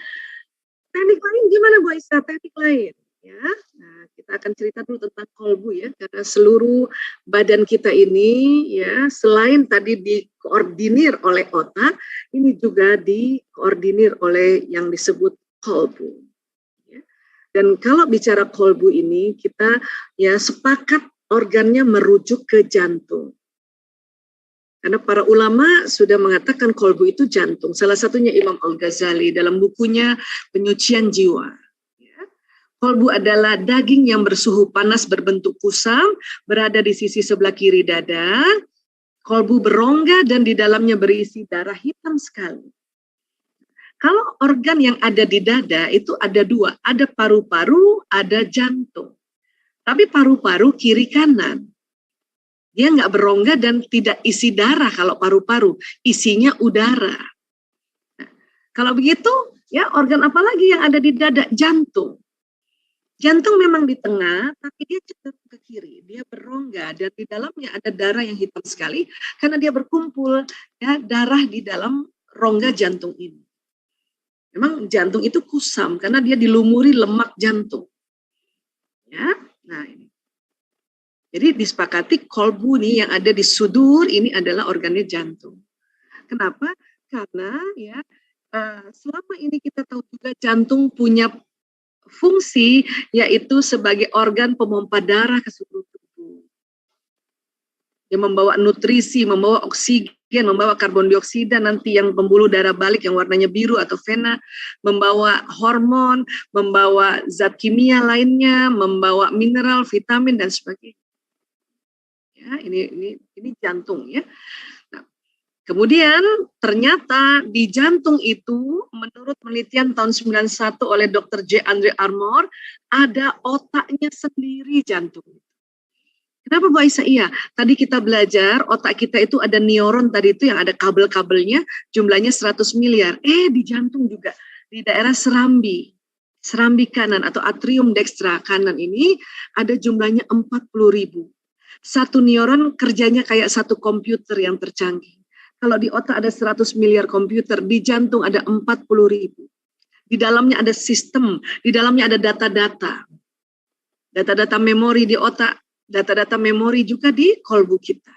Speaker 1: teknik lain gimana Bu Isa? Teknik lain. Ya, nah kita akan cerita dulu tentang kolbu ya, karena seluruh badan kita ini ya selain tadi dikoordinir oleh otak, ini juga dikoordinir oleh yang disebut kolbu. Ya. Dan kalau bicara kolbu ini kita ya sepakat organnya merujuk ke jantung. Karena para ulama sudah mengatakan kolbu itu jantung. Salah satunya Imam Al-Ghazali dalam bukunya Penyucian Jiwa. Kolbu adalah daging yang bersuhu panas berbentuk kusam, berada di sisi sebelah kiri dada. Kolbu berongga dan di dalamnya berisi darah hitam sekali. Kalau organ yang ada di dada itu ada 2, ada paru-paru, ada jantung. Tapi paru-paru kiri kanan. Dia nggak berongga dan tidak isi darah kalau paru-paru, isinya udara. Nah, kalau begitu, ya organ apa lagi yang ada di dada? Jantung. Jantung memang di tengah, tapi dia cenderung ke kiri. Dia berongga dan di dalamnya ada darah yang hitam sekali karena dia berkumpul ya darah di dalam rongga jantung ini. Memang jantung itu kusam karena dia dilumuri lemak jantung. Ya, nah ini. Jadi disepakati kolbu nih yang ada di sudur ini adalah organnya jantung. Kenapa? Karena ya selama ini kita tahu juga jantung punya fungsi yaitu sebagai organ pemompa darah ke seluruh tubuh. Yang membawa nutrisi, membawa oksigen, membawa karbon dioksida nanti yang pembuluh darah balik yang warnanya biru atau vena, membawa hormon, membawa zat kimia lainnya, membawa mineral, vitamin dan sebagainya. Ya, ini jantung ya. Nah, kemudian ternyata di jantung itu menurut penelitian tahun 91 oleh Dr. J. Andre Armour ada otaknya sendiri jantung. Kenapa Bu Aisyah? Iya, tadi kita belajar otak kita itu ada neuron tadi itu yang ada kabel-kabelnya, jumlahnya 100 miliar. Di jantung juga, di daerah serambi kanan atau atrium dextra kanan ini ada jumlahnya 40.000. Satu neuron kerjanya kayak satu komputer yang tercanggih. Kalau di otak ada 100 miliar komputer, di jantung ada 40.000. Di dalamnya ada sistem, di dalamnya ada data-data. Data-data memori di otak, data-data memori juga di kolbu kita.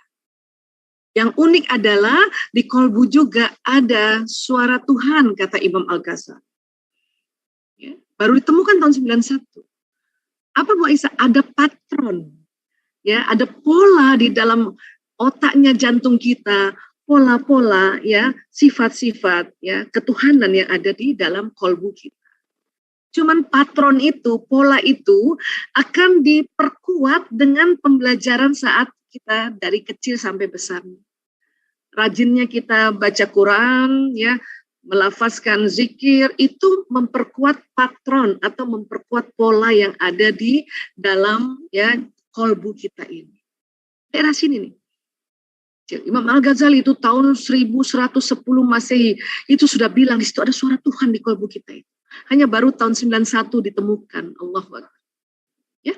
Speaker 1: Yang unik adalah di kolbu juga ada suara Tuhan, kata Imam Al-Ghazali. Ya, baru ditemukan tahun 91. Apa Bu Aisyah? Ada patron. Ya, ada pola di dalam otaknya jantung kita, pola-pola ya, sifat-sifat ya, ketuhanan yang ada di dalam kolbu kita. Cuman patron itu, pola itu akan diperkuat dengan pembelajaran saat kita dari kecil sampai besar. Rajinnya kita baca Quran ya, melafazkan zikir, itu memperkuat patron atau memperkuat pola yang ada di dalam ya kolbu kita ini. Daerah sini nih. Imam Al-Ghazali itu tahun 1110 Masehi itu sudah bilang di situ ada suara Tuhan di kolbu kita itu. Hanya baru tahun 91 ditemukan. Allahu Akbar. Ya.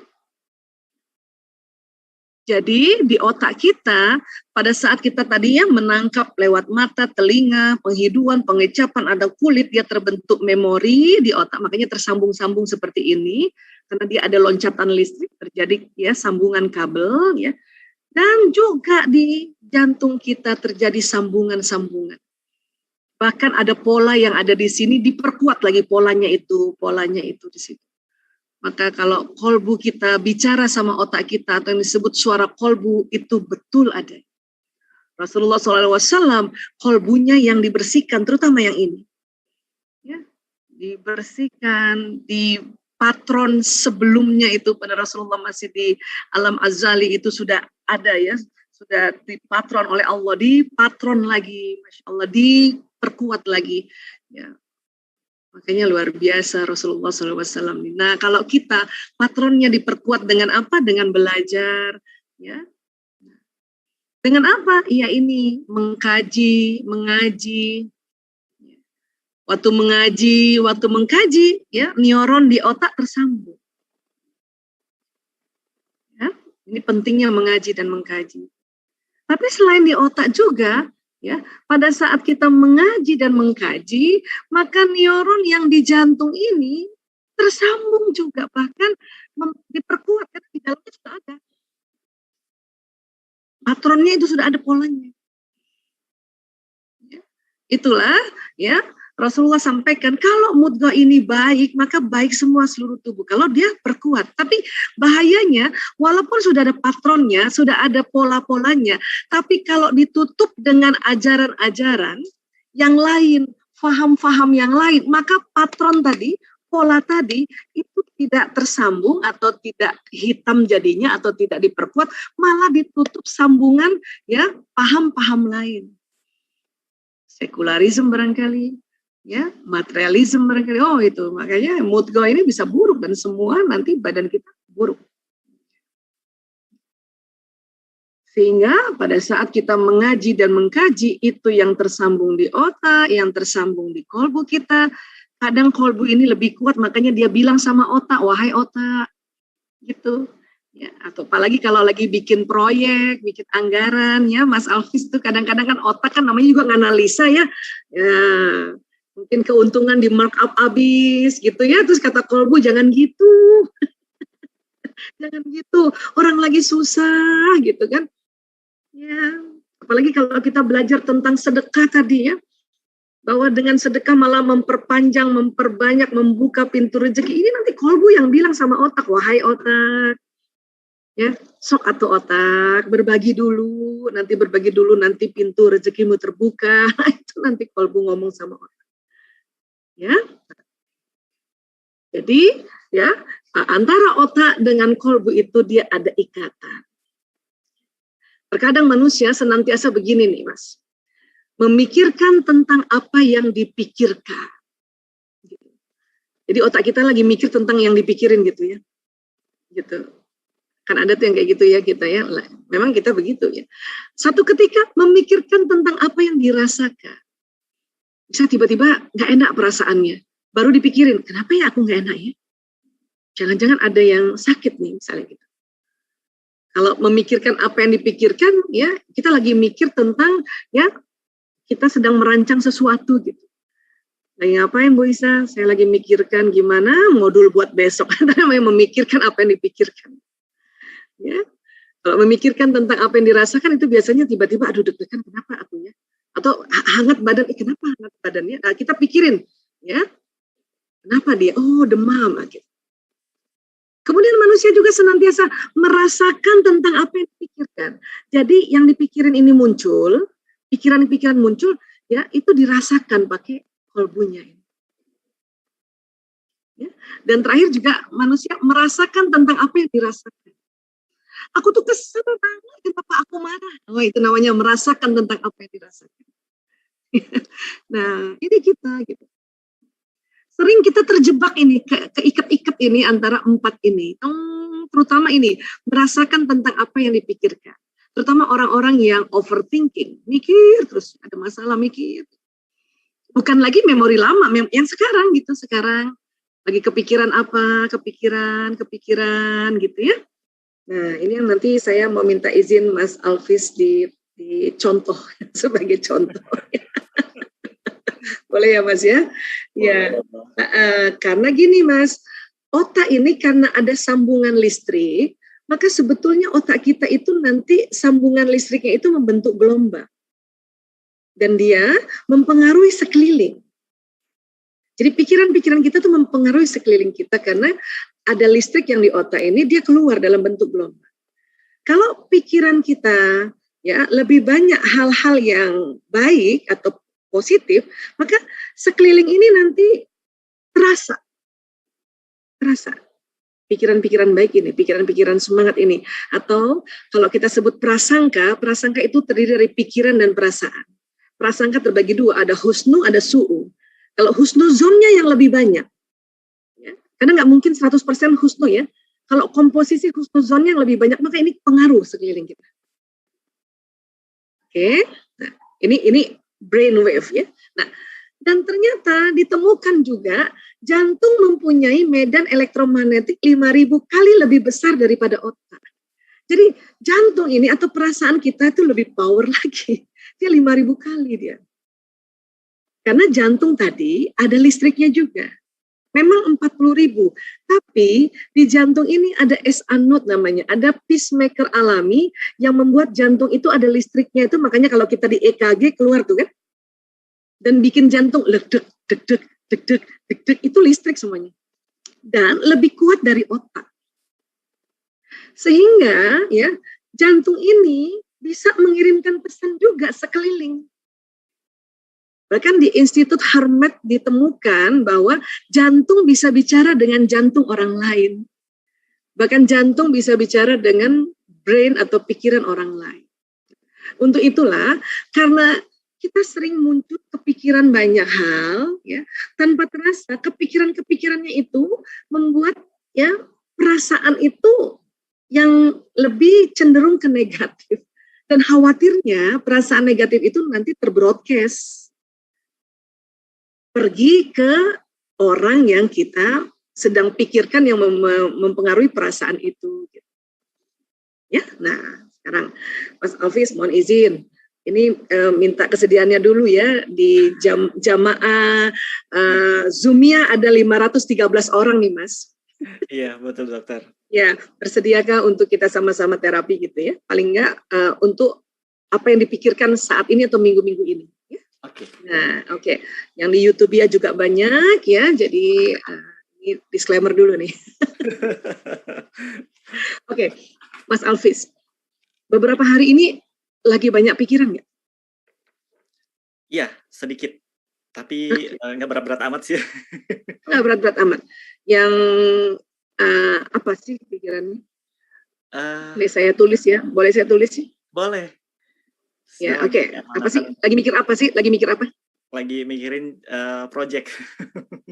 Speaker 1: Jadi di otak kita pada saat kita tadinya menangkap lewat mata, telinga, penghidupan, pengecapan, ada kulit, dia terbentuk memori di otak, makanya tersambung-sambung seperti ini karena dia ada loncatan listrik, terjadi ya sambungan kabel ya. Dan juga di jantung kita terjadi sambungan-sambungan. Bahkan ada pola yang ada di sini diperkuat lagi polanya itu di situ. Maka kalau kolbu kita bicara sama otak kita atau yang disebut suara kolbu itu betul ada. Rasulullah SAW kolbunya yang dibersihkan, terutama yang ini. Ya, dibersihkan, di patron sebelumnya itu pada Rasulullah masih di alam azali itu sudah ada ya, sudah dipatron oleh Allah, dipatron lagi, Masya Allah, diperkuat lagi. Ya. Makanya luar biasa Rasulullah SAW. Nah kalau kita patronnya diperkuat dengan apa? Dengan belajar. Ya. Dengan apa? Ya ini, mengkaji, mengaji. Waktu mengaji, waktu mengkaji, ya neuron di otak tersambung. Ya, ini pentingnya mengaji dan mengkaji. Tapi selain di otak juga, ya pada saat kita mengaji dan mengkaji, maka neuron yang di jantung ini tersambung juga, bahkan diperkuat karena di dalamnya sudah ada. Patronnya itu sudah ada polanya. Ya, itulah, ya. Rasulullah sampaikan, kalau mudghah ini baik, maka baik semua seluruh tubuh. Kalau dia perkuat. Tapi bahayanya, walaupun sudah ada patronnya, sudah ada pola-polanya, tapi kalau ditutup dengan ajaran-ajaran yang lain, faham-faham yang lain, maka patron tadi, pola tadi, itu tidak tersambung atau tidak hitam jadinya atau tidak diperkuat, malah ditutup sambungan ya paham-paham lain. Sekularisme barangkali. Ya, materialisme barangkali, itu makanya mudghah ini bisa buruk dan semua nanti badan kita buruk. Sehingga pada saat kita mengaji dan mengkaji itu yang tersambung di otak, yang tersambung di kolbu kita, kadang kolbu ini lebih kuat, makanya dia bilang sama otak, wahai otak, gitu. Ya, atau apalagi kalau lagi bikin proyek, bikin anggaran, ya Mas Alfis tuh kadang-kadang kan otak kan namanya juga nganalisa ya. Mungkin keuntungan di markup habis gitu ya, terus kata kolbu jangan gitu. Jangan gitu, orang lagi susah gitu kan. Ya, apalagi kalau kita belajar tentang sedekah tadi ya, bahwa dengan sedekah malah memperpanjang, memperbanyak, membuka pintu rezeki. Ini nanti kolbu yang bilang sama otak, wahai otak, ya sok atau otak, berbagi dulu, nanti pintu rezekimu terbuka. Itu nanti kolbu ngomong sama otak. Ya, jadi ya antara otak dengan kolbu itu dia ada ikatan. Terkadang manusia senantiasa begini nih Mas, memikirkan tentang apa yang dipikirkan. Jadi otak kita lagi mikir tentang yang dipikirin gitu ya, gitu. Kan ada tuh yang kayak gitu ya kita ya. Memang kita begitu ya. Satu ketika memikirkan tentang apa yang dirasakan. Bisa tiba-tiba nggak enak perasaannya. Baru dipikirin, kenapa ya aku nggak enak ya? Jangan-jangan ada yang sakit nih misalnya gitu. Kalau memikirkan apa yang dipikirkan, ya kita lagi mikir tentang ya kita sedang merancang sesuatu gitu. Lagi ngapain Bu Isa? Saya lagi mikirkan gimana modul buat besok. Namanya memikirkan apa yang dipikirkan. Ya, kalau memikirkan tentang apa yang dirasakan itu biasanya tiba-tiba aduh deg-degan kenapa aku ya? Atau hangat badan, kenapa hangat badannya? Nah, kita pikirin, ya kenapa dia? Oh demam. Gitu. Kemudian manusia juga senantiasa merasakan tentang apa yang dipikirkan. Jadi yang dipikirin ini muncul, pikiran-pikiran muncul, ya itu dirasakan pakai kolbunya. Ya. Dan terakhir juga manusia merasakan tentang apa yang dirasakan. Aku tuh kesel banget, kenapa aku marah? Oh itu namanya merasakan tentang apa yang dirasakan. Nah ini kita gitu. Sering kita terjebak ini, keikat-ikat ini antara empat ini. Terutama ini, merasakan tentang apa yang dipikirkan. Terutama orang-orang yang overthinking, mikir terus, ada masalah mikir. Bukan lagi memori lama, yang sekarang gitu, sekarang. Lagi kepikiran apa, kepikiran gitu ya. Nah ini yang nanti saya mau minta izin Mas Alvis dicontoh, sebagai contoh. Boleh ya Mas ya? Ya, karena gini Mas, otak ini karena ada sambungan listrik, maka sebetulnya otak kita itu nanti sambungan listriknya itu membentuk gelombang. Dan dia mempengaruhi sekeliling. Jadi pikiran-pikiran kita tuh mempengaruhi sekeliling kita karena ada listrik yang di otak ini, dia keluar dalam bentuk gelombang. Kalau pikiran kita ya lebih banyak hal-hal yang baik atau positif, maka sekeliling ini nanti terasa pikiran-pikiran baik ini, pikiran-pikiran semangat ini. Atau kalau kita sebut prasangka itu terdiri dari pikiran dan perasaan. Prasangka terbagi dua, ada husnu, ada su'u. Kalau husnu zonnya yang lebih banyak, ya, karena nggak mungkin 100% husnu ya. Kalau komposisi husnu zonnya yang lebih banyak, maka ini pengaruh sekeliling kita. Oke, nah ini brainwave ya. Nah, dan ternyata ditemukan juga jantung mempunyai medan elektromagnetik 5.000 kali lebih besar daripada otak. Jadi jantung ini atau perasaan kita itu lebih power lagi. Dia 5.000 kali dia. Karena jantung tadi ada listriknya juga. Memang 40.000, tapi di jantung ini ada S-anode namanya, ada pacemaker alami yang membuat jantung itu ada listriknya itu, makanya kalau kita di EKG keluar tuh kan, dan bikin jantung ledek, deg-deg, deg-deg, deg-deg, itu listrik semuanya. Dan lebih kuat dari otak. Sehingga ya jantung ini bisa mengirimkan pesan juga sekeliling. Bahkan di Institut Harmed ditemukan bahwa jantung bisa bicara dengan jantung orang lain. Bahkan jantung bisa bicara dengan brain atau pikiran orang lain. Untuk itulah, karena kita sering muncul kepikiran banyak hal, ya, tanpa terasa kepikiran-kepikirannya itu membuat ya perasaan itu yang lebih cenderung ke negatif. Dan khawatirnya perasaan negatif itu nanti terbroadcast. Pergi ke orang yang kita sedang pikirkan yang mempengaruhi perasaan itu. Ya, nah sekarang Mas Alvis mohon izin, ini minta kesediaannya dulu ya di jamaah Zoomia ada 513 orang nih Mas.
Speaker 2: Iya betul dokter. Ya
Speaker 1: bersediakah untuk kita sama-sama terapi gitu ya? Paling enggak untuk apa yang dipikirkan saat ini atau minggu-minggu ini. Ya?
Speaker 2: Oke.
Speaker 1: Nah, oke. Yang di YouTube ya juga banyak ya. Jadi ini disclaimer dulu nih. Oke, Mas Alvis. Beberapa hari ini lagi banyak pikiran nggak?
Speaker 2: Iya, sedikit. Tapi nggak berat-berat amat sih.
Speaker 1: Nggak berat-berat amat. Yang apa sih pikirannya? Boleh saya tulis ya? Boleh saya tulis sih?
Speaker 2: Boleh.
Speaker 1: Ya, oke. Apa sih? Lagi mikir apa sih? Lagi mikir apa?
Speaker 2: Lagi mikirin project.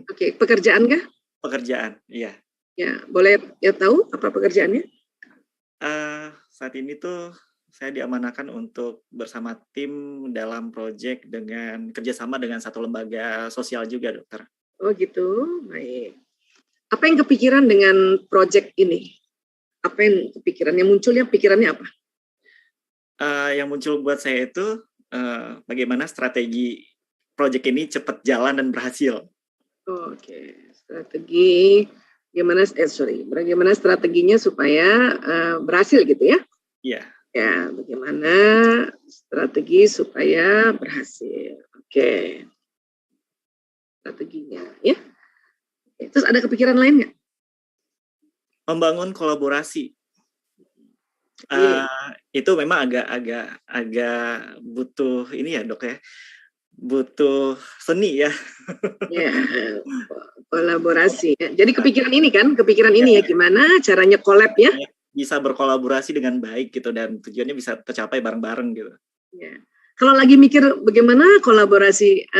Speaker 1: Oke, pekerjaan kah?
Speaker 2: Pekerjaan, iya.
Speaker 1: Ya, boleh ya tahu apa pekerjaannya?
Speaker 2: Saat ini tuh saya diamanahkan untuk bersama tim dalam proyek dengan kerjasama dengan satu lembaga sosial juga, dokter.
Speaker 1: Oh gitu, baik. Apa yang kepikiran dengan proyek ini? Apa yang kepikiran? Yang munculnya pikirannya apa?
Speaker 2: Yang muncul buat saya itu bagaimana strategi proyek ini cepat jalan dan berhasil.
Speaker 1: Oke, strategi bagaimana strateginya supaya berhasil gitu ya?
Speaker 2: Iya.
Speaker 1: Ya, bagaimana strategi supaya berhasil? Oke, strateginya ya. Terus ada kepikiran lain nggak?
Speaker 2: Membangun kolaborasi. Itu memang agak butuh ini ya, Dok ya. Butuh seni ya.
Speaker 1: Ya, kolaborasi. Jadi kepikiran ini ya, gimana caranya collab ya?
Speaker 2: Bisa berkolaborasi dengan baik gitu dan tujuannya bisa tercapai bareng-bareng gitu.
Speaker 1: Ya. Kalau lagi mikir bagaimana kolaborasi,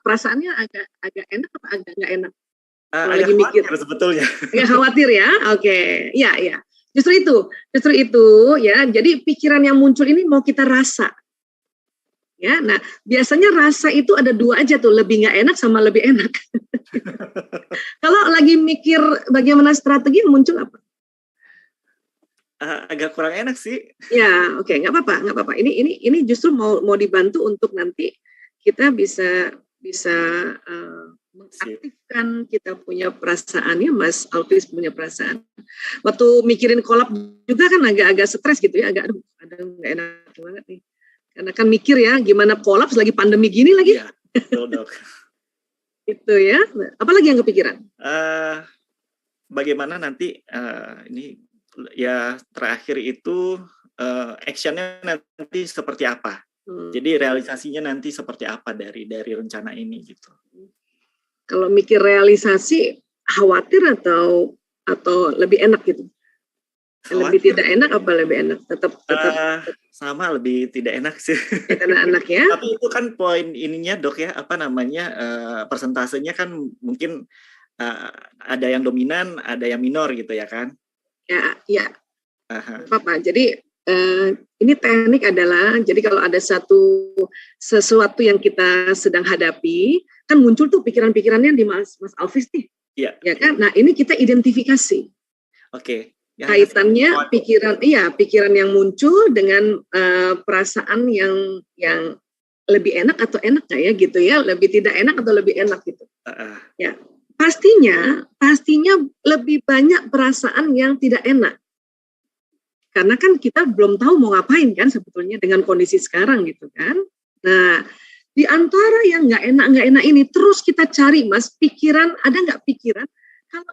Speaker 1: perasaannya agak enak apa agak nggak enak?
Speaker 2: Agak khawatir sebetulnya.
Speaker 1: Agak khawatir ya, oke. Ya. Justru itu ya. Jadi pikiran yang muncul ini mau kita rasa. Ya, nah biasanya rasa itu ada dua aja tuh, lebih nggak enak sama lebih enak. Kalau lagi mikir bagaimana strategi muncul apa?
Speaker 2: Agak kurang enak sih.
Speaker 1: Ya, oke, nggak apa-apa. Ini justru mau dibantu untuk nanti kita bisa mengaktifkan kita punya perasaan ya, Mas Alvis punya perasaan. Waktu mikirin kolab juga kan agak stres gitu ya, ada nggak enak banget nih. Karena kan mikir ya gimana kolaps lagi pandemi gini lagi.
Speaker 2: Iya, betul dok.
Speaker 1: Itu ya. Apalagi yang kepikiran?
Speaker 2: Bagaimana nanti ini ya terakhir itu actionnya nanti seperti apa? Jadi realisasinya nanti seperti apa dari rencana ini gitu?
Speaker 1: Kalau mikir realisasi khawatir atau lebih enak gitu? Khawatir. Lebih tidak enak apa lebih enak? Tetap
Speaker 2: sama, lebih tidak enak sih.
Speaker 1: Tidak enak ya.
Speaker 2: Tapi itu kan poin ininya dok ya, persentasenya kan mungkin ada yang dominan, ada yang minor gitu ya kan?
Speaker 1: Ya. Apa? Jadi ini teknik adalah, jadi kalau ada sesuatu yang kita sedang hadapi, kan muncul tuh pikiran-pikirannya di Mas Alvis nih.
Speaker 2: Iya.
Speaker 1: Ya kan? Nah ini kita identifikasi.
Speaker 2: Oke.
Speaker 1: Kaitannya pikiran yang muncul dengan perasaan yang lebih enak atau enak nggak ya gitu ya, lebih tidak enak atau lebih enak gitu. Ya pastinya lebih banyak perasaan yang tidak enak karena kan kita belum tahu mau ngapain kan sebetulnya dengan kondisi sekarang gitu kan. Nah di antara yang nggak enak ini terus kita cari Mas pikiran, ada nggak pikiran kalau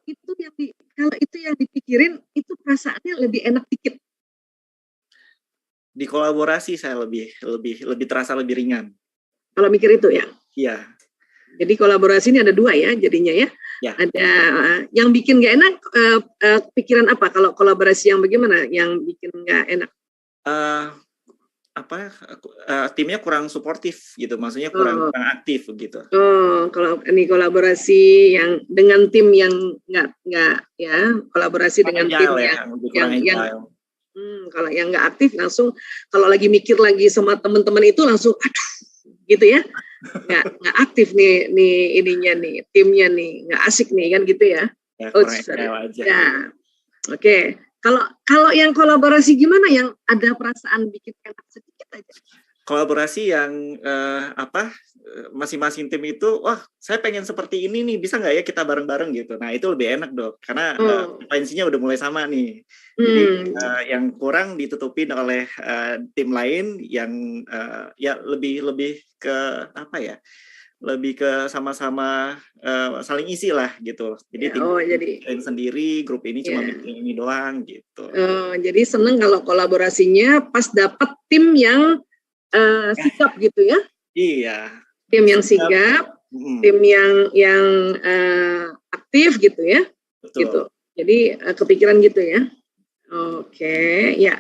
Speaker 1: itu yang dipikirin itu perasaannya lebih enak dikit.
Speaker 2: Di kolaborasi saya lebih terasa lebih ringan.
Speaker 1: Kalau mikir itu ya?
Speaker 2: Iya.
Speaker 1: Jadi kolaborasi ini ada dua ya jadinya ya? Ya. Ada yang bikin nggak enak, pikiran apa? Kalau kolaborasi yang bagaimana? Yang bikin nggak enak?
Speaker 2: Timnya kurang suportif gitu, maksudnya kurang aktif gitu.
Speaker 1: Kalau ini kolaborasi yang dengan tim yang nggak ya, kolaborasi dengan tim yang kalau yang nggak aktif langsung kalau lagi mikir lagi sama teman-teman itu langsung aduh gitu ya, nggak aktif nih ininya nih timnya nih nggak asik nih kan gitu ya. Ya, oke. Kalau yang kolaborasi gimana? Yang ada perasaan bikin enak sedikit aja.
Speaker 2: Kolaborasi yang masing-masing tim itu, wah saya pengen seperti ini nih, bisa nggak ya kita bareng-bareng gitu. Nah itu lebih enak dok, karena frekuensinya udah mulai sama nih. Jadi yang kurang ditutupin oleh tim lain yang ya lebih ke apa ya? Lebih ke sama-sama saling isi lah gitu. Jadi tim sendiri, grup ini cuma bikin ini doang gitu.
Speaker 1: Jadi seneng kalau kolaborasinya pas dapet tim yang sigap gitu ya?
Speaker 2: Iya.
Speaker 1: Tim yang sigap, tim yang aktif gitu ya?
Speaker 2: Betul.
Speaker 1: Gitu. Jadi kepikiran gitu ya? Oke, ya.